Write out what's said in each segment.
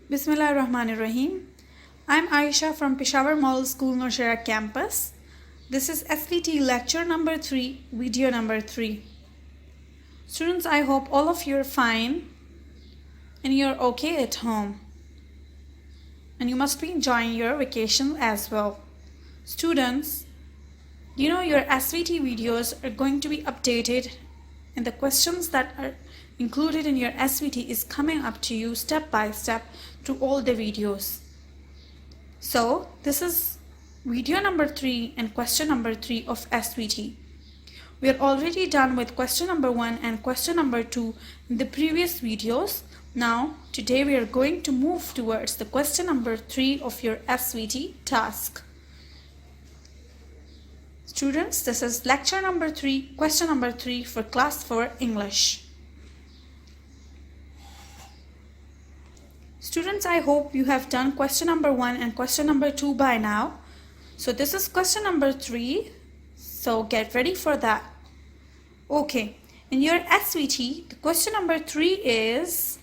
Bismillahirrahmanirrahim. I'm Aisha from Peshawar Model School, Nowshera campus. This is SVT lecture number 3, video number 3. Students, I hope all of you are fine and you're okay at home. And you must be enjoying your vacation as well. Students, you know your SVT videos are going to be updated and the questions that are included in your SVT is coming up to you step by step through all the videos. So this is video number 3 and question number 3 of SVT. We are already done with question number 1 and question number 2 in the previous videos. Now today we are going to move towards the question number 3 of your SVT task. Students, this is lecture number 3, question number 3 for class 4 English. Students, I hope you have done question number 1 and question number 2 by now. So this is question number 3. So get ready for that. Okay, in your SVT, the question number 3 is...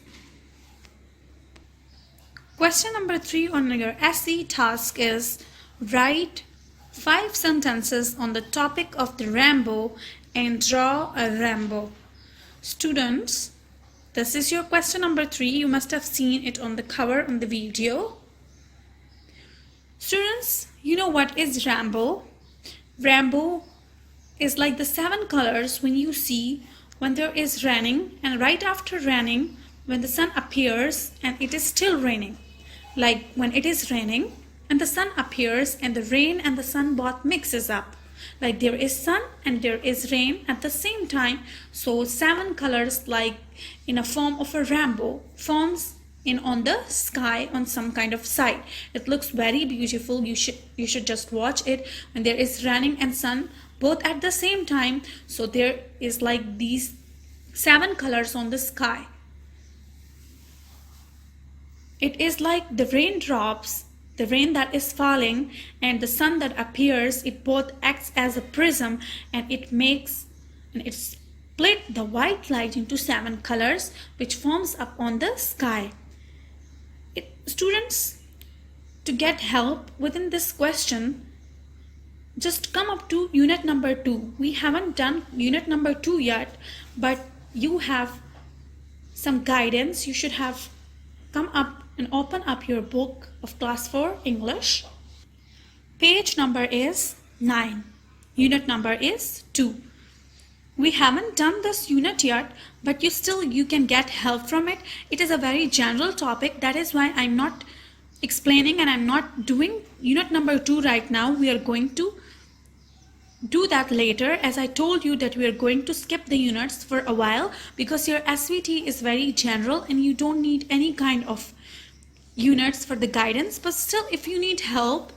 Question number 3 on your SE task is write 5 sentences on the topic of the rainbow and draw a rainbow. Students, this is your question number 3. You must have seen it on the cover on the video. Students, you know what is rainbow? Rainbow is like the 7 colors when you see when there is raining and right after raining when the sun appears and it is still raining. Like when it is raining and the sun appears and the rain and the sun both mixes up. Like there is sun and there is rain at the same time. So 7 colors like in a form of a rainbow forms in on the sky on some kind of side. It looks very beautiful. You should just watch it when there is raining and sun both at the same time. So there is like these 7 colors on the sky. It is like the raindrops, the rain that is falling and the sun that appears. It both acts as a prism and it split the white light into 7 colors which forms up on the sky. Students, to get help within this question, just come up to unit number 2. We haven't done unit number 2 yet, but you have some guidance. You should have come up and open up your book of class 4 English. Page number is 9. Unit number is 2. We haven't done this unit yet, but you can get help from it. It is a very general topic. That is why I'm not explaining and I'm not doing unit number 2 right now. We are going to do that later, as I told you that we are going to skip the units for a while because your SVT is very general and you don't need any kind of units for the guidance. But still, if you need help,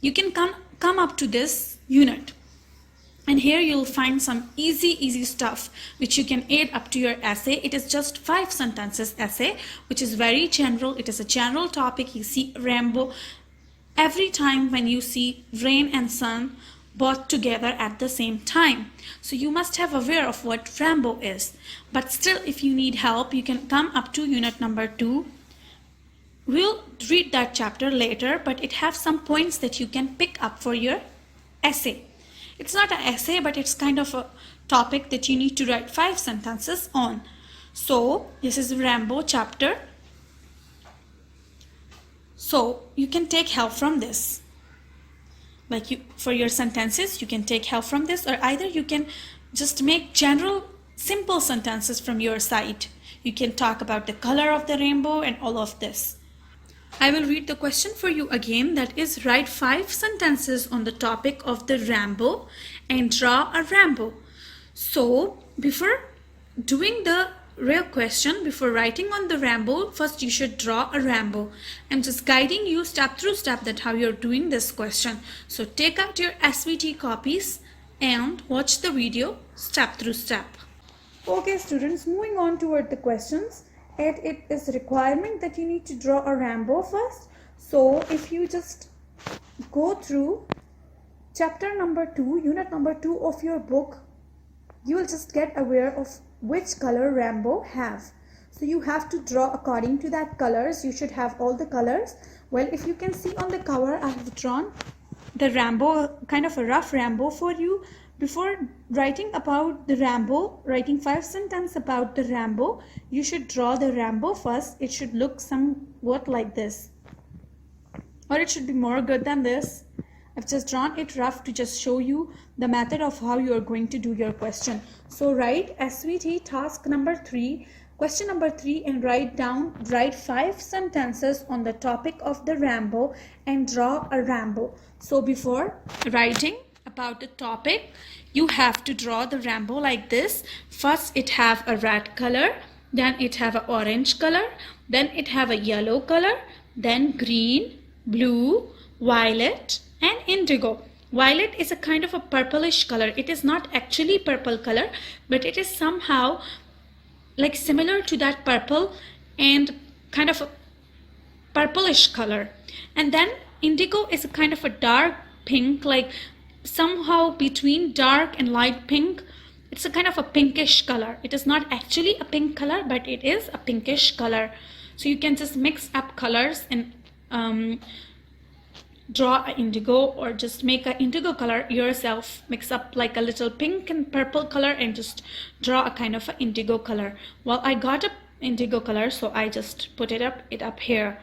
you can come up to this unit. And here you'll find some easy stuff which you can add up to your essay. It is just 5 sentences essay, which is very general. It is a general topic. You see rainbow every time when you see rain and sun both together at the same time. So you must have aware of what rainbow is. But still, if you need help, you can come up to unit number 2. We'll read that chapter later, but it has some points that you can pick up for your essay. It's not an essay, but it's kind of a topic that you need to write 5 sentences on. So this is rainbow chapter. So you can take help from this. For your sentences, you can take help from this, or either you can just make general simple sentences from your side. You can talk about the color of the rainbow and all of this. I will read the question for you again, that is write 5 sentences on the topic of the rainbow and draw a rainbow. So before doing the real question, before writing on the rainbow, first you should draw a rainbow. I'm just guiding you step through step that how you're doing this question. So take out your SVT copies and watch the video step through step. Okay students, moving on toward the questions. It is a requirement that you need to draw a rainbow first. So if you just go through chapter number 2, unit number 2 of your book, you will just get aware of which color rainbow have. So you have to draw according to that colors. You should have all the colors. Well, if you can see on the cover, I have drawn the Rambo, kind of a rough Rambo for you. Before writing about the Rambo, writing 5 sentences about the Rambo, you should draw the Rambo first. It should look somewhat like this, or it should be more good than this. I've just drawn it rough to just show you the method of how you are going to do your question. So write SVT task number 3, question number 3, and write 5 sentences on the topic of the Rambo and draw a Rambo. So before writing about the topic, you have to draw the Rambo like this. First it have a red color, then it have an orange color, then it have a yellow color, then green, blue, violet, and indigo. Violet is a kind of a purplish color. It is not actually purple color, but it is somehow like similar to that purple and kind of a purplish color. And then indigo is a kind of a dark pink, like somehow between dark and light pink. It's a kind of a pinkish color. It is not actually a pink color, but it is a pinkish color. So you can just mix up colors and draw an indigo, or just make an indigo color yourself. Mix up like a little pink and purple color and just draw a kind of an indigo color. Well, I got an indigo color, so I just put it up here.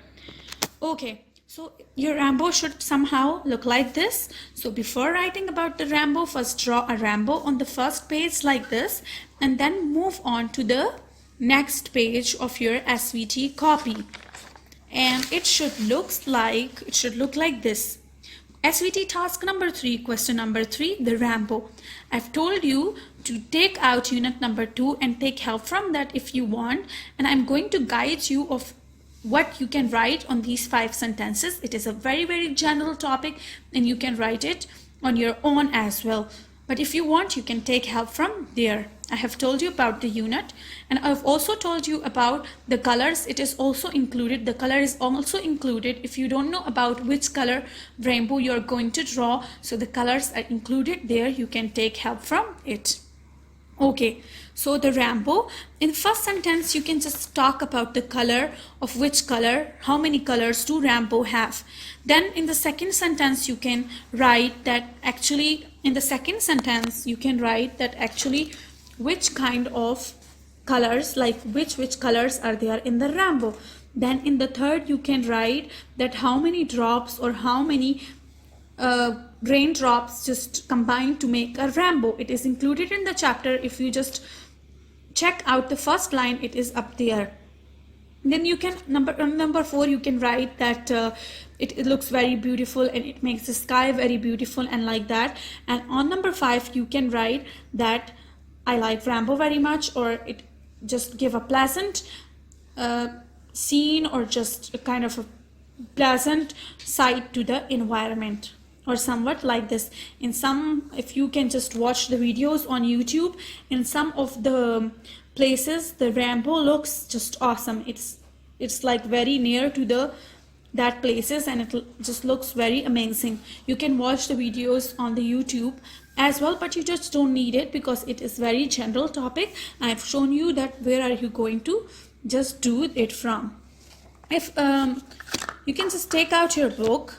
Okay, so your Rambo should somehow look like this. So before writing about the Rambo, first draw a Rambo on the first page like this, and then move on to the next page of your SVT copy. And it should look like this. SVT task number 3, question number 3, the Rambo. I've told you to take out unit number 2 and take help from that if you want, and I'm going to guide you of what you can write on these 5 sentences. It is a very general topic, and you can write it on your own as well. But if you want, you can take help from there. I have told you about the unit, and I've also told you about the colors. It is also included. The color is also included. If you don't know about which color rainbow you're going to draw, so the colors are included there. You can take help from it. Okay, so the Rambo, in the first sentence you can just talk about the color, of which color, how many colors do Rambo have. Then in the second sentence you can write that actually, which kind of colors, like which colors are there in the Rambo. Then in the third you can write that how many drops or how many raindrops just combine to make a Rambo. It is included in the chapter. If you just check out the first line, it is up there. Then you can number 4 you can write that it looks very beautiful and it makes the sky very beautiful and like that. And on number 5 you can write that I like Rambo very much, or it just give a pleasant scene, or just a kind of a pleasant side to the environment, or somewhat like this. In some, if you can just watch the videos on YouTube, in some of the places the Rambo looks just awesome. It's like very near to that places, and it just looks very amazing. You can watch the videos on the YouTube as well, but you just don't need it because it is very general topic. I've shown you that where are you going to just do it from. If you can just take out your book,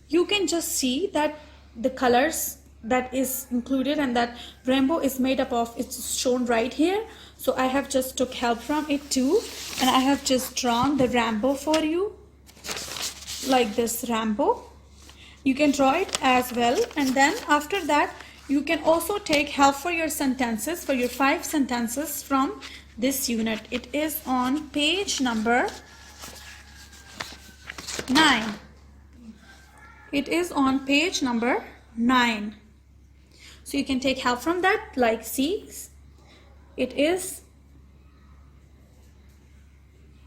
you can just see that the colors that is included and that Rainbow is made up of, it's shown right here. So I have just took help from it too, and I have just drawn the Rainbow for you like this Rainbow. You can draw it as well, and then after that you can also take help for your sentences, for your 5 sentences from this unit. It is on page number 9. It is on page number 9. So you can take help from that, like see, it is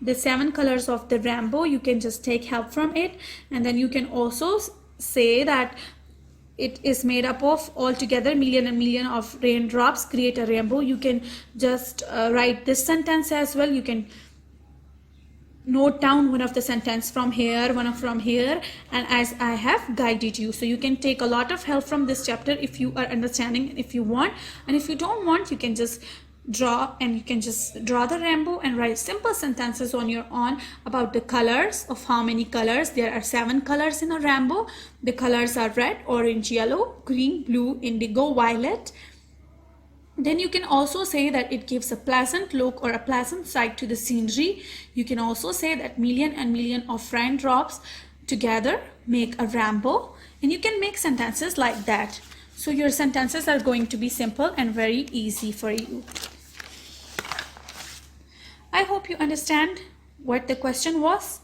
the 7 colors of the Rainbow. You can just take help from it, and then you can also say that it is made up of altogether million and million of raindrops create a rainbow. You can just write this sentence as well. You can note down one of the sentence from here, one from here, and as I have guided you. So you can take a lot of help from this chapter if you are understanding, if you want, and if you don't want, you can just draw, and you can just draw the rainbow and write simple sentences on your own about the colors, of how many colors. There are 7 colors in a rainbow. The colors are red, orange, yellow, green, blue, indigo, violet. Then you can also say that it gives a pleasant look or a pleasant sight to the scenery. You can also say that million and million of raindrops together make a rainbow, and you can make sentences like that. So your sentences are going to be simple and very easy for you. I hope you understand what the question was,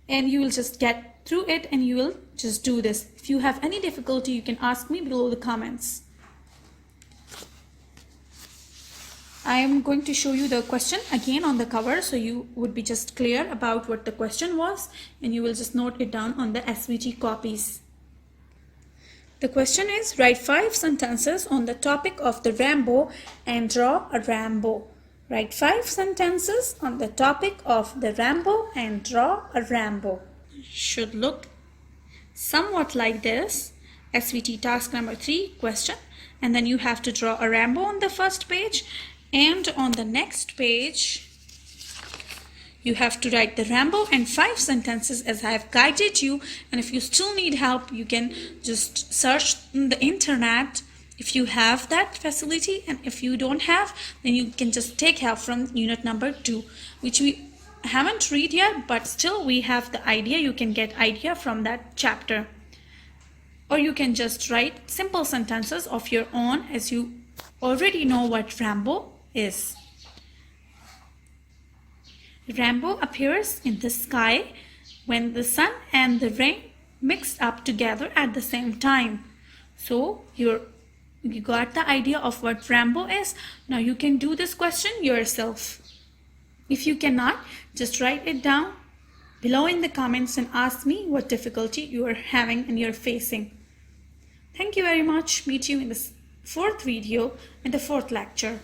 and you will just get through it and you will just do this. If you have any difficulty, you can ask me below the comments. I am going to show you the question again on the cover, so you would be just clear about what the question was, and you will just note it down on the SVG copies. The question is, write 5 sentences on the topic of the rainbow and draw a rainbow. Write 5 sentences on the topic of the rainbow and draw a rainbow. Should look somewhat like this. SVT task number 3 question, and then you have to draw a rainbow on the first page, and on the next page you have to write the rainbow and 5 sentences as I have guided you. And if you still need help, you can just search in the internet if you have that facility, and if you don't have, then you can just take help from unit number 2, which we haven't read yet, but still we have the idea. You can get idea from that chapter, or you can just write simple sentences of your own as you already know what rainbow is. Rainbow appears in the sky when the sun and the rain mixed up together at the same time. So you got the idea of what rainbow is. Now you can do this question yourself. If you cannot, just write it down below in the comments and ask me what difficulty you are having and you're facing. Thank you very much. Meet you in the 4th video in the 4th lecture.